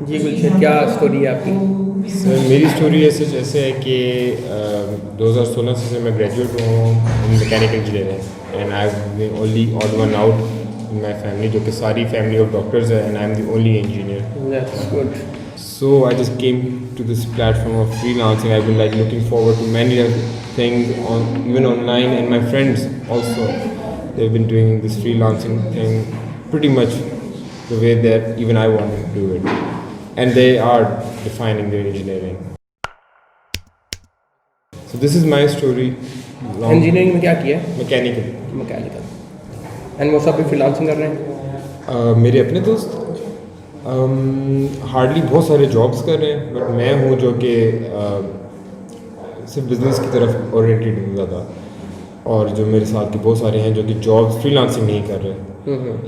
जी गुलशन, क्या स्टोरी है आपकी? सर मेरी स्टोरी ऐसे है कि 2016 से मैं ग्रेजुएट हूँ in mechanical engineering and I been only odd one out in my family, जो कि सारी फैमिली ऑफ डॉक्टर्स है and I am the only engineer. That's good. So I just came to this platform of freelancing. I've been like looking forward to many other things on even online, and my friends also they've been doing this freelancing thing pretty much the way that even I wanted to do it, and they are defining their engineering. So this is my story. Long engineering में क्या किया है? mechanical. Mechanical. And वो सब भी freelancing कर रहे हैं? मेरे अपने दोस्त हार्डली बहुत सारे जॉब्स कर रहे हैं, बट मैं हूँ जो कि सिर्फ बिज़नेस की तरफ ओरिएंटेड हूँ ज़्यादा, और जो मेरे साथ के बहुत सारे हैं जो कि जॉब्स फ्रीलांसिंग नहीं कर रहे.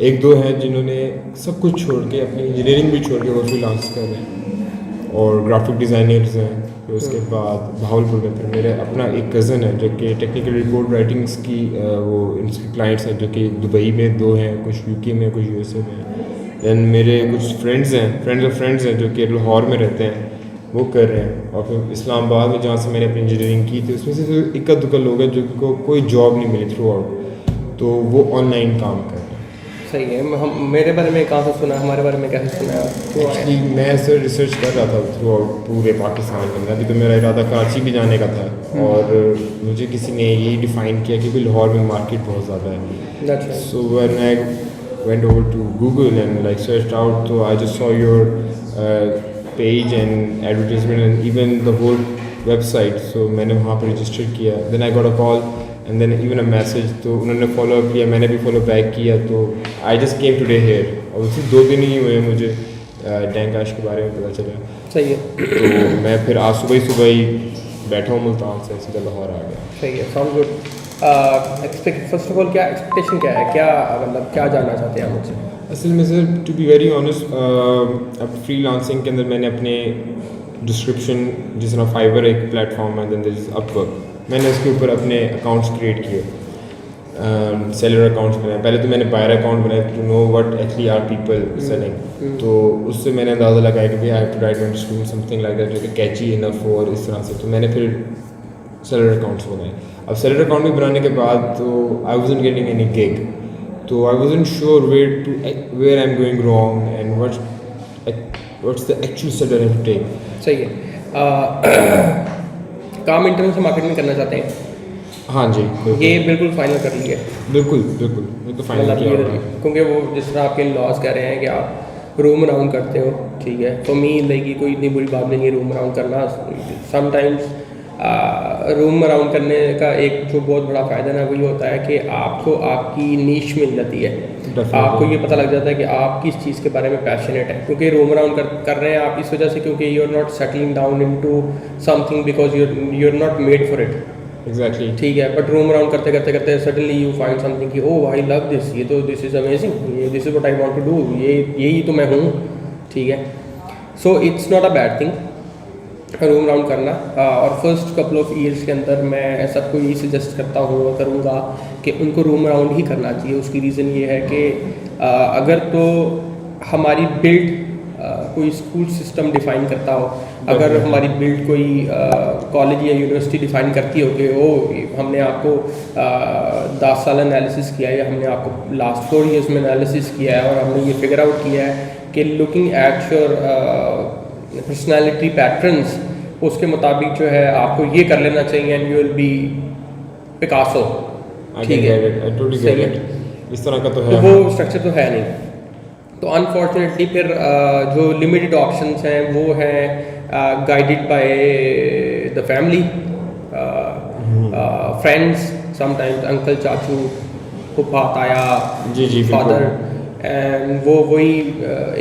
एक दो हैं जिन्होंने सब कुछ छोड़ के अपनी इंजीनियरिंग भी छोड़ के वो फ्रीलांस कर रहे हैं, और ग्राफिक डिज़ाइनर्स हैं. फिर उसके बाद भावलपुर में फिर मेरे अपना एक कज़न है जो कि टेक्निकल रिपोर्ट राइटिंग्स की वो इनके क्लाइंट्स हैं, जो कि दुबई में दो हैं, कुछ यूके में, कुछ यूएसए में. दैन मेरे कुछ फ्रेंड्स हैं जो कि लाहौर में रहते हैं, वो कर रहे हैं. और फिर इस्लामाबाद में जहाँ से मैंने अपनी इंजीनियरिंग की थी उसमें से इक्का दुक्का लोग हैं जिनको कोई जॉब नहीं मिली थ्रू आउट, तो वो ऑनलाइन काम कर रहे हैं. सही है. हम मेरे बारे में कहाँ से सुना, हमारे बारे में कैसे सुना? एक्चुअली मैं सर रिसर्च कर रहा था थ्रू आउट पूरे पाकिस्तान के अंदर. अभी तो मेरा इरादा कराची भी जाने का था, और मुझे किसी ने यही डिफ़ाइन किया कि भाई लाहौर में मार्केट बहुत ज़्यादा है. So when I went over to Google and like searched out, so I just saw your page and advertisement and even the whole website, so मैंने वहाँ पर register किया. Then I got a call and then even a message, तो उन्होंने follow up किया, मैंने भी follow back किया. तो I just came today here, और उससे 2 दिन ही हुए मुझे डैंकाश के बारे में पता चला. सही है. तो मैं फिर आज सुबह ही बैठा हूँ मुल्तान से, सीधा लाहौर आ गया. सही है. Sound good. First of all क्या एक्सपेक्टेशन क्या है, क्या मतलब क्या जानना चाहते हैं आप मुझसे? असल में sir to be very honest, अब फ्रीलांसिंग के अंदर मैंने अपने डिस्क्रिप्शन, जिस तरह फाइवर एक प्लेटफॉर्म है, देन देयर इज अपवर्क, मैंने उसके ऊपर अपने अकाउंट्स क्रिएट किए, सेलर अकाउंट्स बनाए. पहले तो मैंने बायर अकाउंट बनाया to know what actually are people selling. तो उससे मैंने अंदाज़ा लगाया कि भाई I have to write my description something like that जो कि कैची इनफ हो, और इस तरह से. तो मैंने फिर सेलर अकाउंट्स बनाए. अब सेलर अकाउंट में बनाने के बाद तो I wasn't getting any gig, तो I wasn't sure where I am going wrong and what's the actual step I have to take. सही है. काम इंटरनेशनल मार्केट में करना चाहते हैं? हाँ जी, ये बिल्कुल फाइनल कर लीजिए. बिल्कुल ये तो फाइनल किया होगा. क्योंकि वो जिस तरह आपके लॉज कह रहे हैं कि आप रूम अराउंड करते हो, ठीक है, तो मी लाइक कोई इतनी बुरी बात नहीं है रूम अराउंड करना. समटाइम्स रूम अराउंड करने का एक जो बहुत बड़ा फ़ायदा ना वो ये होता है कि आपको आपकी नीश मिल जाती है. आपको ये पता लग जाता है कि आप किस चीज़ के बारे में पैशनेट है, क्योंकि रूम अराउंड कर रहे हैं आप इस वजह से क्योंकि you are not settling down into something because you are not made for it. Exactly. ठीक है. बट रूम अराउंड करते सडनली यू फाइंड समथिंग कि ओह आई लव दिस, ये तो दिस इज़ अमेजिंग, ये this is what I want to do, यही तो मैं हूँ. ठीक है. So it's not a bad thing roam round करना. और फर्स्ट कपल ऑफ ईयर्स के अंदर मैं सबको यही सजेस्ट करता हूँ और करूँगा कि उनको रूम राउंड ही करना चाहिए. उसकी रीज़न ये है कि अगर तो हमारी बिल्ड कोई स्कूल सिस्टम डिफ़ाइन करता हो, अगर हमारी बिल्ड कोई कॉलेज या यूनिवर्सिटी डिफ़ाइन करती हो कि हमने आपको 10 साल एनालिसिस किया है या हमने आपको लास्ट 4 ईयर्स में एनालिसिस किया है और हमने ये फिगर आउट किया है कि looking at your personality patterns, उसके मुताबिक जो है आपको ये कर लेना चाहिए and you will be Picasso. ठीक है. सही है. इस तरह का तो है, तो वो स्ट्रक्चर तो है नहीं. तो अनफॉर्चुनेटली फिर जो लिमिटेड ऑप्शंस हैं वो हैं guided by the family, friends, sometimes uncle, चाचू, फूफा, ताया, फादर. एंड वो वही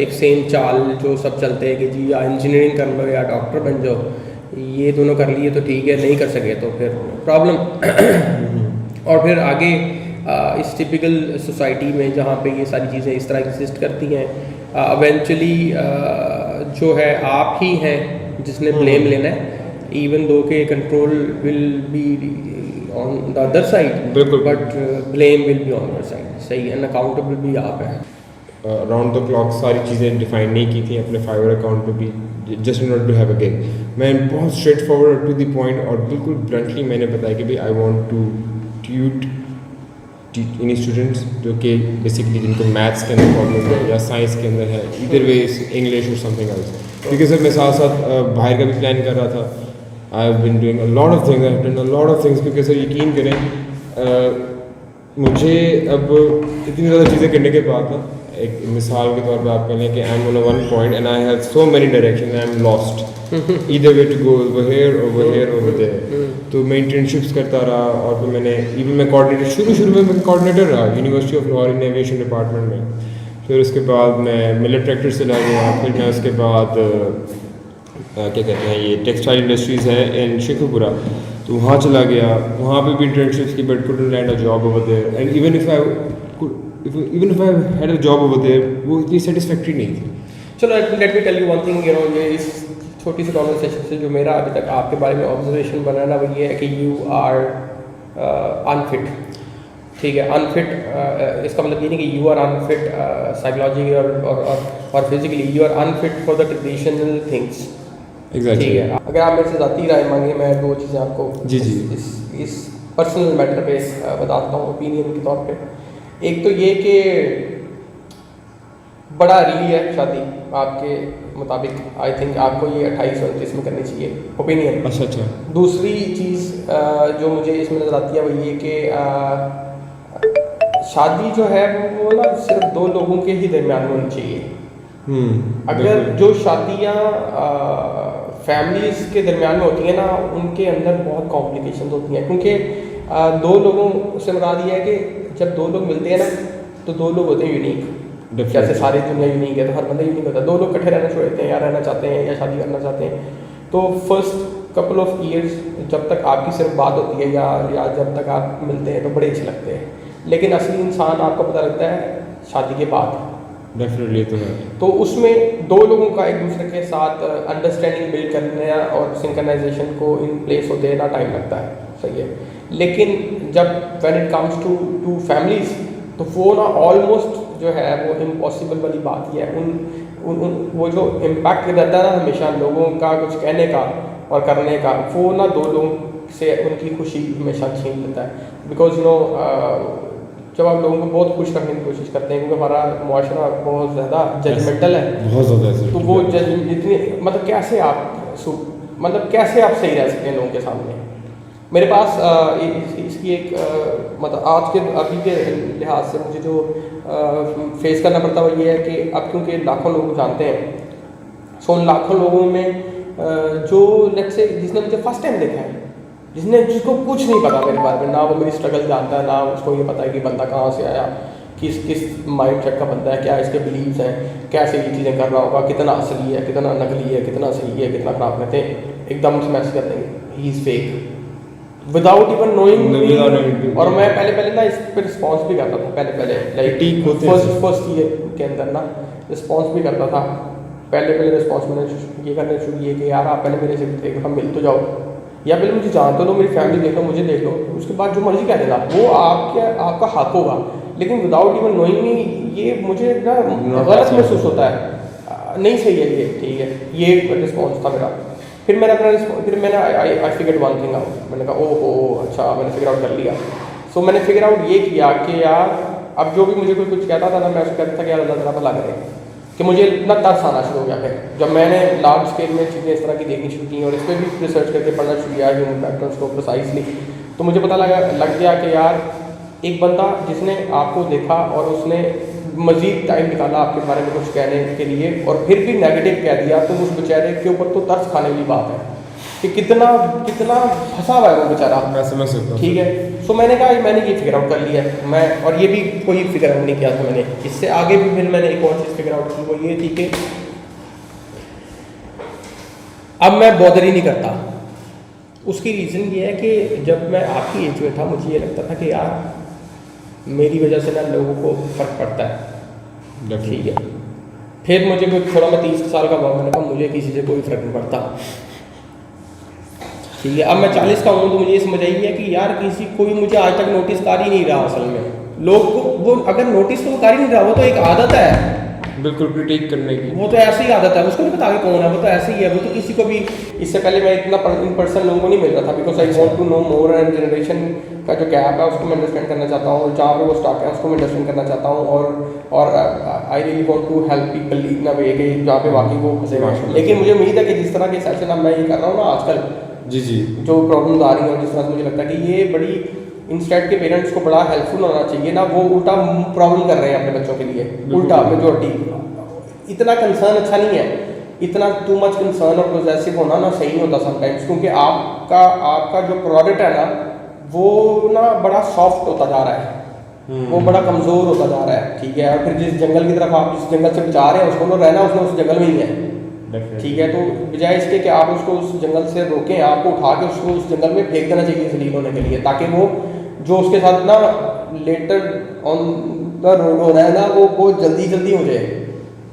एक सेम चाल जो सब चलते हैं कि जी या इंजीनियरिंग कर लो या डॉक्टर बन जाओ, ये दोनों कर लिए तो ठीक है, नहीं कर सके तो फिर प्रॉब्लम. और फिर आगे इस टिपिकल सोसाइटी में जहाँ पे ये सारी चीज़ें इस तरह एग्जिस्ट करती हैं, इवेंचुअली जो है आप ही हैं जिसने ब्लेम लेना है, इवन दो के control will be on the other side, but blame will be on your side. सही है. अकाउंटेबल भी आप हैं. राउंड द क्लॉक सारी चीज़ें डिफाइन नहीं की थी अपने फाइवर अकाउंट पे भी, just in order to have a gig. मैं बहुत straightforward to the point और बिल्कुल ब्लंटली मैंने बताया कि भाई I want to tute in students जो कि बेसिकली जिनको मैथ्स के अंदर प्रॉब्लम है या साइंस के अंदर है, इधर वे इंग्लिश और समथिंग एल्स। क्योंकि सर मैं साथ साथ बाहर का भी प्लान कर रहा था। I have been doing a lot of things, I have done a lot of things. क्योंकि सर यकीन करें मुझे अब इतनी ज़्यादा चीज़ें करने के बाद ना, एक मिसाल के तौर पे आप कह लें कि I am on one point and I have so many direction, I am lost either way to go over here over there. तो मैं इंटर्नशिप्स करता रहा और फिर मैंने इवन मैं कोऑर्डिनेटर शुरू में मैं कोऑर्डिनेटर रहा university of Lahore in aviation department में। फिर उसके बाद मैं मिलिट्री ट्रैक्टर से लग गया। फिर मैं उसके बाद क्या कहते हैं ये टेक्सटाइल इंडस्ट्रीज़ है इन शेखुपुरा, तो वहाँ चला गया। वहाँ पे भी इंटर्नशिप्स की but couldn't land a job over there and even if I had a job over there वो इतनी सेटिस्फैक्ट्री नहीं थी। चलो let me tell you one thing, ये इस छोटी सी कॉन्वर्सेशन से जो मेरा अभी तक आपके बारे में ऑब्जर्वेशन बना ना, वो ये है कि यू आर अनफिट। ठीक है, अनफिट इसका मतलब ये नहीं कि यू आर अनफिट साइकोलॉजिकली और physically, you are unfit for the traditional things. Exactly. ठीक है, अगर आप मेरे से ज़ाती राय मांगे, मैं दो चीज़ें आपको जी इस पर्सनल मैटर पे बताता हूँ ओपिनियन के तौर पे। एक तो ये कि बड़ा अर्ली है शादी आपके मुताबिक, आई थिंक आपको ये 28-29 में करनी चाहिए, ओपिनियन। अच्छा। दूसरी चीज़ जो मुझे इसमें नज़र आती है वो ये कि शादी जो है वो ना सिर्फ दो लोगों के ही दरमियान में होनी चाहिए। अगर जो शादियाँ फैमिलीज़ के दरमियान में होती हैं ना, उनके अंदर बहुत कॉम्प्लिकेशंस होती हैं। क्योंकि दो लोगों से मुराद ये है कि जब दो लोग मिलते हैं ना, तो दो लोग होते हैं यूनिक। जैसे सारी दुनिया यूनिक है तो हर बंदा यूनिक होता है। दो लोग इकट्ठे रहना छोड़ देते हैं, या रहना चाहते हैं या शादी करना चाहते हैं, तो फर्स्ट कपल ऑफ ईयर्स जब तक आपकी सिर्फ बात होती है या जब तक आप मिलते हैं तो बड़े अच्छे लगते हैं, लेकिन असली इंसान आपको पता लगता है शादी के बाद। डेफिनेटली तो है। तो उसमें दो लोगों का एक दूसरे के साथ अंडरस्टैंडिंग बिल्ड करने और सिंक्रोनाइजेशन को इन प्लेस होते ना टाइम लगता है, सही है। लेकिन जब when it comes to families, तो वो ना ऑलमोस्ट जो है वो इम्पॉसिबल वाली बात ही है। वो जो इम्पैक्ट रहता है ना हमेशा लोगों का कुछ कहने का और करने का, वो ना दो लोगों से उनकी खुशी हमेशा छीन लेता है। बिकॉज जब आप लोगों को बहुत खुश करने की कोशिश करते हैं, क्योंकि हमारा मुआशरा बहुत ज़्यादा जजमेंटल है, बहुत ज़्यादा, तो वो इतनी मतलब कैसे आप सही रह सकते हैं लोगों के सामने। मेरे पास इसकी एक मतलब आज के अभी के लिहाज से मुझे जो फेस करना पड़ता है वो ये है कि अब क्योंकि लाखों लोग जानते हैं, सो उन लाखों लोगों में जो लेट्स से जिसने मुझे फर्स्ट टाइम देखा है, जिसको कुछ नहीं पता मेरे बारे में, ना वो मेरी स्ट्रगल जानता है, ना उसको ये पता है कि बंदा कहाँ से आया, किस माइंड सेट का बंदा है, क्या इसके बिलीव्स हैं, कैसे ये चीज़ें कर रहा होगा, कितना असली है, कितना नकली है, कितना सही है, कितना खराब कहते हैं, एकदम से मैसेज कर देंगे he is fake without even knowing. और मैं पहले ना इस पर रिस्पॉन्स भी करता था, पहले लाइक फर्स्ट ईयर के अंदर ना रिस्पॉन्स भी करता था। पहले रिस्पॉन्स मैंने ये करना शुरू किया कि यार आप पहले मेरे से एक दफ़ा मिल तो जाओ, या पहले मुझे जान तो लो, मेरी फैमिली देख लो, मुझे देख लो, उसके बाद जो मर्जी कह देना वो आपका हक होगा। लेकिन विदाउट इवन नोइंग मी ये मुझे ना गलत महसूस होता है, नहीं सही है ये, ठीक है। ये रिस्पॉन्स था मेरा। फिर मैंने I figure one thing out, मैंने कहा ओह अच्छा, मैंने फिगर आउट कर लिया। सो मैंने फिगर आउट ये किया कि यार अब जो भी मुझे कोई कुछ कहता था ना, मैं उसको कहता था कि यार अल्लाह ताला भला करे, कि मुझे इतना तरस आना शुरू हो गया। फिर जब मैंने लार्ज स्केल में चीज़ें इस तरह की देखनी शुरू की और इस पर भी रिसर्च करके पढ़ना शुरू किया ह्यूमन पैटर्न्स को प्रिसाइजली, तो मुझे पता लग गया कि यार एक बंदा जिसने आपको देखा और उसने मज़ीद टाइम निकाला आपके बारे में कुछ कहने के लिए और फिर भी नेगेटिव कह दिया, तो उस बेचारे के ऊपर तो तरस खाने वाली बात है कि कितना फंसा हुआ है वो बेचारा। मैं समझ सकता हूँ। ठीक है, सो मैंने कहा मैंने ये फिगर आउट कर लिया मैं, और ये भी कोई फिगर आउट नहीं किया था मैंने, इससे आगे भी फिर मैंने एक और चीज़ फिगर आउट की, वो ये थी कि अब मैं बॉदर ही नहीं करता। उसकी रीज़न ये है कि जब मैं आपकी एज में था मुझे ये लगता था कि यार मेरी वजह से ना लोगों को फ़र्क पड़ता है, ठीक है। फिर मुझे कोई थोड़ा मैं 30 साल का हुआ, मैंने कहा मुझे किसी से कोई फ़र्क नहीं पड़ता, ठीक है। अब मैं 40 का हूँ तो मुझे ये समझ आई है कि यार कोई मुझे आज तक नोटिस कर ही नहीं रहा असल में, लोग को वो अगर नोटिस तो वो कर ही नहीं रहा, वो तो एक आदत है, बिल्कुल क्रिटिक करने की। वो तो ऐसी ही आदत है, उसको नहीं पता आगे कौन है, वो तो ऐसे ही है। वो तो किसी को भी, इससे पहले मैं इतना इन पर्सन लोगों को नहीं मिल रहा था, because I want to know more, and generation का जो गैप है उसको मैं अंडरस्टैंड करना चाहता हूँ, जहाँ पे वो स्टार्ट है उसको मैं अंडरस्टैंड करना चाहता हूँ, और I really want to help people in a way कि जहाँ पे वाकई वो फंसेगा। लेकिन मुझे उम्मीद है कि जिस तरह के सेशन अब मैं ये कर रहा हूँ ना आजकल, जी जी, जो प्रॉब्लम्स आ रही हैं, जिस तरह से मुझे लगता है कि ये बड़ी इंस्टेंट के पेरेंट्स को बड़ा हेल्पफुल होना चाहिए ना, वो उल्टा प्रॉब्लम कर रहे हैं अपने बच्चों के लिए, उल्टा मेजोरिटी। इतना कंसर्न अच्छा नहीं है, इतना टू मच कंसर्न और पॉजेसिव होना ना सही नहीं होता समटाइम्स, क्योंकि आपका जो प्रोडक्ट है ना वो ना बड़ा सॉफ्ट होता जा रहा है, वो बड़ा कमज़ोर होता जा रहा है, ठीक है। और फिर जिस जंगल की तरफ आप जिस जंगल से जा रहे हैं उसको तो रहना उसने उस जंगल में ही है, ठीक है। तो बजाय इसके कि आप उसको उस जंगल से रोकें, आपको उठा के उसको उस जंगल में फेंक देना चाहिए जलील होने के लिए, ताकि वो जो उसके साथ ना लेटर ऑन द रोड हो रहा है ना वो जल्दी हो जाए।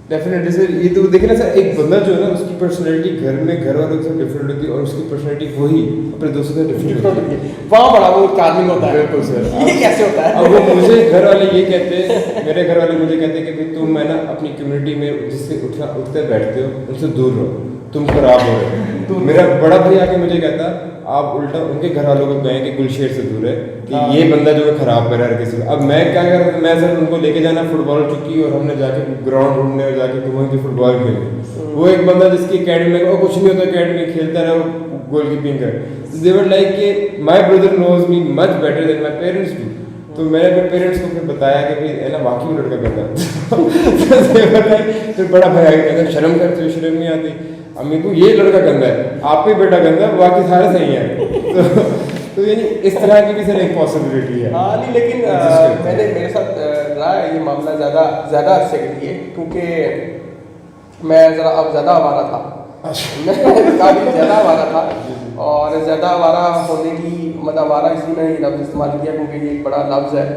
Definitely sir. ये तो देखे ना सर, एक बंदा जो है ना उसकी पर्सनैलिटी घर में घर वालों से डिफरेंट होती है, और उसकी पर्सनैलिटी वही अपने दोस्तों से डिफरेंट होती है, वहाँ बड़ा वो चार्मिंग होता है। बिल्कुल सर। ये कैसे होता है? अब वो मुझे घर वाले ये कहते हैं, मेरे घर वाले मुझे कहते हैं कि भाई तुम है ना अपनी कम्युनिटी में जिससे उठते बैठते हो उनसे दूर रहो, तुम खराब हो रहे हो। मेरा बड़ा भाई आके मुझे कहता आप उल्टा उनके घर वालों को कहें कि गुलशेर से दूर है, कि ये बंदा जो है खराब कर रहा है किसी को। अब मैं क्या कर, मैं सर उनको लेके जाना फुटबॉल चुकी, और हमने जाके ग्राउंड ढूंढने और जाके वहीं पे फुटबॉल खेलने। वो एक बंदा जिसकी अकेडमी में कुछ नहीं होता, अकेडमी खेलता रहा, वो गोलकीपिंग कर। दे वर लाइक कि my brother knows me much better than my parents do. तो मैंने अपने पेरेंट्स को फिर बताया कि भाई है ना वाकई वो लड़का गंदा है। फिर बड़ा भाई आगे कहता शर्म करते हो, शर्म नहीं आती अम्मी को, ये लड़का गंदा है, आप ही बेटा गंदा है, बाकी सारे सही है। तो यानी इस तरह की भी सर एक पॉसिबिलिटी है। हाँ नहीं, लेकिन मैंने मेरे साथ रहा है ये मामला ज़्यादा अरसे के लिए, क्योंकि मैं ज़रा अब ज़्यादा आवारा था। मैं काफ़ी ज़्यादा आवारा था, और ज़्यादा आवारा होने की मतलब आवारा इसलिए मैंने ये लफ्ज़ इस्तेमाल किया क्योंकि ये एक बड़ा लफ्ज़ है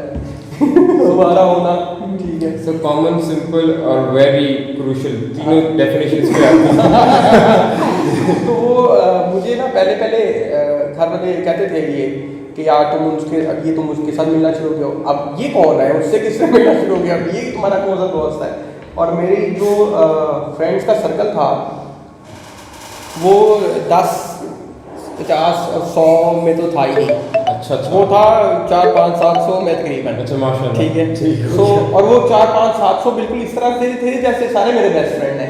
आवारा होना, ठीक है। सो कॉमन, सिंपल और वेरी क्रूशियल तीनों डेफिनेशंस पे आती हैं। तो वो मुझे ना पहले घर वाले कहते थे ये कि यार तुम उसके साथ मिलना शुरू किया, अब ये कौन है, उससे किससे मिलना शुरू किया, अब ये तुम्हारा कौन सा दोस्त है। और मेरी जो फ्रेंड्स का सर्कल था वो 10, 50 और 100 में तो था ही नहीं। अच्छा वो था 400, 500, 700 में तकरीबन। अच्छा माशाल्लाह, ठीक है। तो और वो 400, 500, 700 बिल्कुल इस तरह से थे जैसे सारे मेरे बेस्ट फ्रेंड हैं,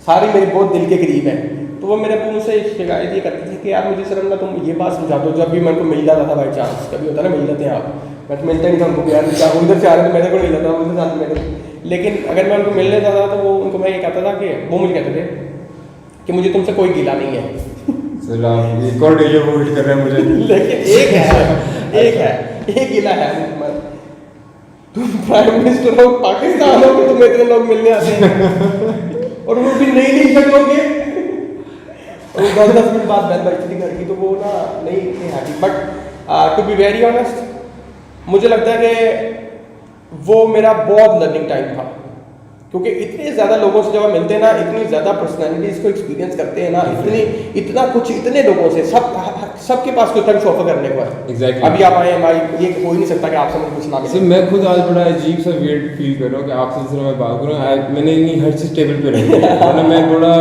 सारे मेरे बहुत दिल के करीब हैं। तो वो मेरे मुँह से शिकायत ये करती थी कि यार मुझे शर्म ना, तुम ये बात समझा दो। जब भी मेरे को मिल जाता था बाई चांस, कभी होता है ना मिल जाते हैं आप, मैं तो मिलता नहीं था उनको, यार क्या उधर से आ रहे थे मेरे को मिल जाता, उधर साथ मेरे को। लेकिन अगर मैं उनको मिलने जाता था तो वो उनको मैं ये कहता था कि वो मुझे कहते थे कि मुझे तुमसे कोई गिला नहीं है। एक और डेजो वू हिट कर रहे हैं मुझे। लेकिन एक गिला है, तुम प्राइम मिनिस्टर हो पाकिस्तान हो, तुम इतने लोग मिलने आते हैं और वो भी नई शक्लों के, और 10 मिनट बाद बैल बैठती घर की, तो वो ना नहीं happy. But to be very honest मुझे लगता है कि वो मेरा बहुत लर्निंग टाइम था, क्योंकि इतने ज़्यादा लोगों से जब हम मिलते हैं ना, इतनी ज़्यादा पर्सनैलिटीज़ को एक्सपीरियंस करते हैं ना, इतना कुछ इतने लोगों से, सबके पास कोई टाइम शो करने को है। Exactly. अभी आप आए हमारी, ये हो ही नहीं सकता कि आपसे मुझे कुछ ना मिले। मैं खुद आज बड़ा अजीब सा वियर्ड फील कर रहा हूँ कि आपसे जिस तरह मैं बात करूँ, मैंने इतनी हर चीज़ टेबल पे रखी है, वरना मैं बड़ा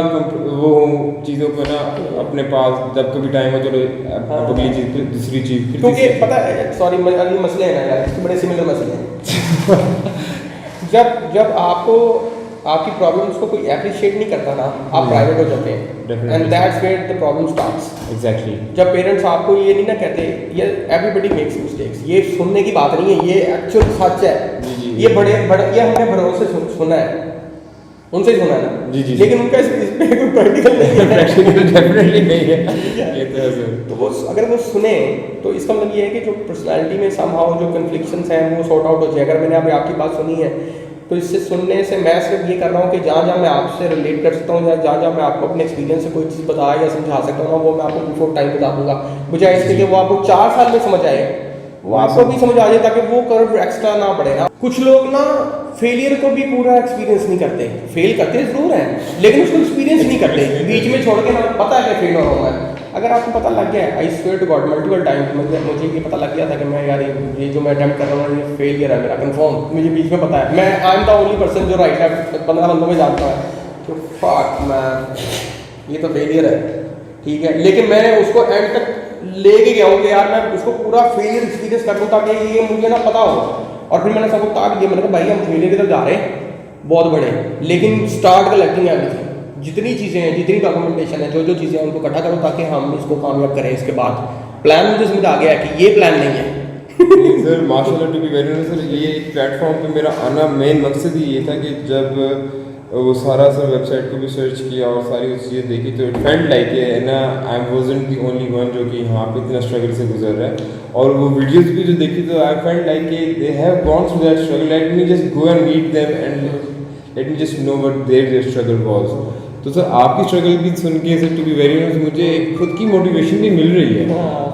वो हूँ चीज़ों को ना अपने पास, जब कभी टाइम हो चलो अगली चीज़ फिर दूसरी चीज़, क्योंकि पता है सॉरी अभी मसले हैं ना यार, इसके बड़े सिमिलर मसले हैं। जब आपको आपकी प्रॉब्लम्स को कोई एप्रिशिएट नहीं करता ना, आप प्राइवेट हो जाते हैं, and that's where the problem starts. Exactly. जब पेरेंट्स आपको ये नहीं ना कहते, ये एवरीबडी मेक्स मिस्टेक्स, ये सुनने की बात नहीं है, ये एक्चुअल सच है। ये बड़े ये हमने भरोसे सुना है, उनसे ही सुना है ना। जी। लेकिन उनका इस पे कोई प्रैक्टिकल नहीं है, प्रैक्टिकल डेफिनेटली नहीं है। ये तो है सर। तो वो अगर वो सुने तो इसका मतलब ये है कि जो पर्सनालिटी में समहाउ जो कन्फ्लिक्शंस हैं वो सॉर्ट आउट हो जाए। अगर मैंने अभी आपकी बात सुनी है तो इससे सुनने से मैं सिर्फ ये कर रहा हूँ कि जहाँ मैं आपसे रिलेट कर सकता हूँ, या जहाँ मैं आपको अपने एक्सपीरियंस से कोई चीज़ बताया या समझा सकता हूँ ना, वो मैं आपको बिफोर टाइम बता दूंगा। बजाय इसके कि वो आपको 4 साल में समझ आए, वो आपको भी समझ आ जाए ताकि वो कर्व एक्स्ट्रा ना पड़े ना। कुछ लोग ना फेलियर को भी पूरा एक्सपीरियंस नहीं करते, फेल करते जरूर हैं लेकिन उसको एक्सपीरियंस नहीं करते, बीच में छोड़ के ना पता है कि फेल हो रहा हूँ मैं। अगर आपको पता लग गया है, I swear to God multiple time मुझे ये पता लग गया था कि मैं यार ये जो मैं अटेम्प्ट कर रहा हूँ ये फेलियर है मेरा कंफर्म, मुझे बीच में पता है। मैं आई एम द ओनली पर्सन जो राइट है 15 बंदों में जानता है कि फक मैं ये तो फेलियर है, ठीक है, लेकिन मैंने उसको एंड तक लेके गया हूँ कि यार मैं उसको पूरा फेलियर एक्सपीरियंस कर दूँ ताकि ये मुझे ना पता हो। और फिर मैंने सबको ताक दिया, मैंने कहा भाई हम फेलियर की तरफ जा रहे हैं बहुत बड़े, लेकिन स्टार्ट कलेक्टिंग एवरीथिंग, जितनी चीज़ें हैं जितनी डॉक्यूमेंटेशन है जो चीज़ें हैं उनको इकट्ठा करो ताकि हम इसको कामयाब करें। इसके बाद प्लान मुझे समझ आ गया है कि ये प्लान नहीं है। सर माशाल्लाह to be very honest sir, ये प्लेटफॉर्म पे मेरा आना मेन मकसद ही ये था कि जब वो सारा सर वेबसाइट को भी सर्च किया और सारी चीज़ें देखी तो इट फेल्ट लाइक ना I wasn't the only one जो कि यहाँ पे इतना स्ट्रगल से गुजर रहा है। और वो वीडियोस भी जो देखी तो I felt like they have gone through that struggle, let me just go and meet them and let me just know what their struggle was. तो सर आपकी स्ट्रगल भी सुन के sir to be very honest मुझे खुद की motivation भी मिल रही है,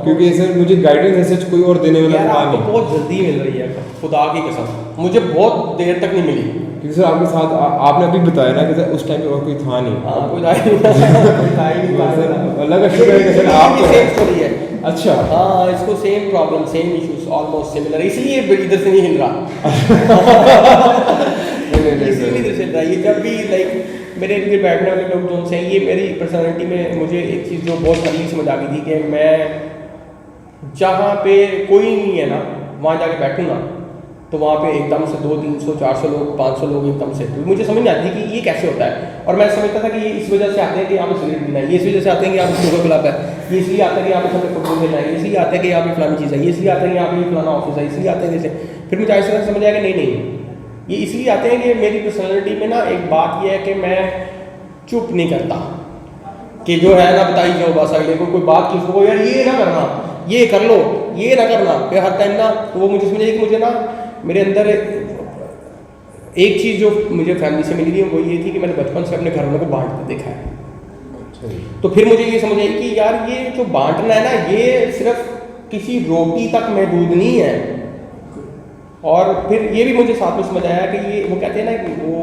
क्योंकि सर मुझे गाइडेंस ऐसा कोई और देने वाला था नहीं। बहुत जल्दी मिल रही है खुदा की कसम, मुझे बहुत देर तक नहीं मिली, क्योंकि सर आपके साथ आपने अभी बताया ना कि सर उस टाइम पे और कोई था नहीं। हाँ कोई था ही नहीं। अल्लाह का शुक्र है कि सर आप सेम स्टोरी है। अच्छा हाँ इसको same problem same issues almost similar, इसलिए इधर से नहीं हिल रहा। इसलिए इधर से हिल रहा है। ये जब भी लाइक मेरे इर्द बैठने वाले लोग जो हैं, ये मेरी पर्सनालिटी में मुझे एक चीज़ जो बहुत अर्ली समझ आ गई थी कि मैं जहाँ पे कोई नहीं है ना वहाँ जाके बैठूँ ना तो वहाँ पे एकदम से 200, 300, 400 लोग 500 लोग एकदम से, तो मुझे समझ नहीं आती कि ये कैसे होता है। और मैं समझता था कि ये इस वजह से आते हैं कि यहाँ पे सिगरेट पीना है, ये इस वजह से आते हैं कि यहाँ पे शुगर क्लब है, ये इसलिए आता है कि यहाँ पे सबने फुटबॉल खेलना है, इसलिए आता है कि यहाँ पे फलानी चीज़ है, ये इसलिए आता है कि यहाँ पे फलाना ऑफिस है, इसलिए आते हैं जैसे। फिर मुझे ऐसा समझ आया कि नहीं ये इसलिए आते हैं कि मेरी पर्सनैलिटी में ना एक बात ये है कि मैं चुप नहीं करता कि जो है ना बताई जाओ बस अगले को कोई बात किसको को यार ये ना करना, ये कर लो, ये ना करना, फिर हर टाइम ना। तो वो मुझे समझे कि मुझे ना मेरे अंदर एक चीज़ जो मुझे फैमिली से मिली थी वो ये थी कि मैंने बचपन से अपने घर वालों को बांटते देखा है। तो फिर मुझे ये समझ आई कि यार ये जो बांटना है ना ये सिर्फ किसी रोटी तक महदूद नहीं है। और फिर ये भी मुझे साथ में समझ आया कि ये वो कहते हैं ना कि वो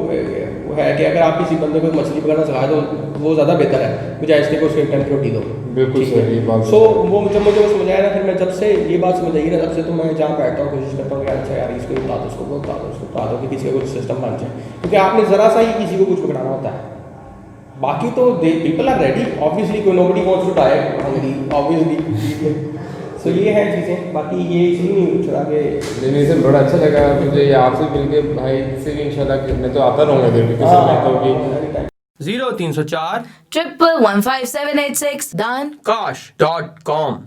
है कि अगर आप किसी बंदे को मछली पकड़ना सिखाए तो वो ज़्यादा बेहतर है बजाय इसके को उसको एक टाइम की रोटी दो। बिल्कुल सर ये बात। सो वो जब मुझे वो समझ आया ना, फिर मैं जब से ये बात समझ आई ना तब से तो मैं जहाँ बैठता हूँ कोशिश करता हूँ कि अच्छा यार इसको बता दो, उसको बता दो, उसको बता दो कि किसी का कुछ सिस्टम बन जाए, क्योंकि आपने ज़रा सा ही किसी को कुछ पकड़ाना होता है। बाकी तो पीपल आर रेडी ऑब्वियसली, कोई nobody wants to die hungry obviously. So ये है चीज़ें, बाकी ये इसलिए नहीं छुड़ा के। नहीं सर बड़ा अच्छा लगा मुझे ये आपसे मिलके, भाई से भी इंशाल्लाह मैं तो आता रहूँगा इधर भी, मैं तो अभी 0304 1115786 done kash.com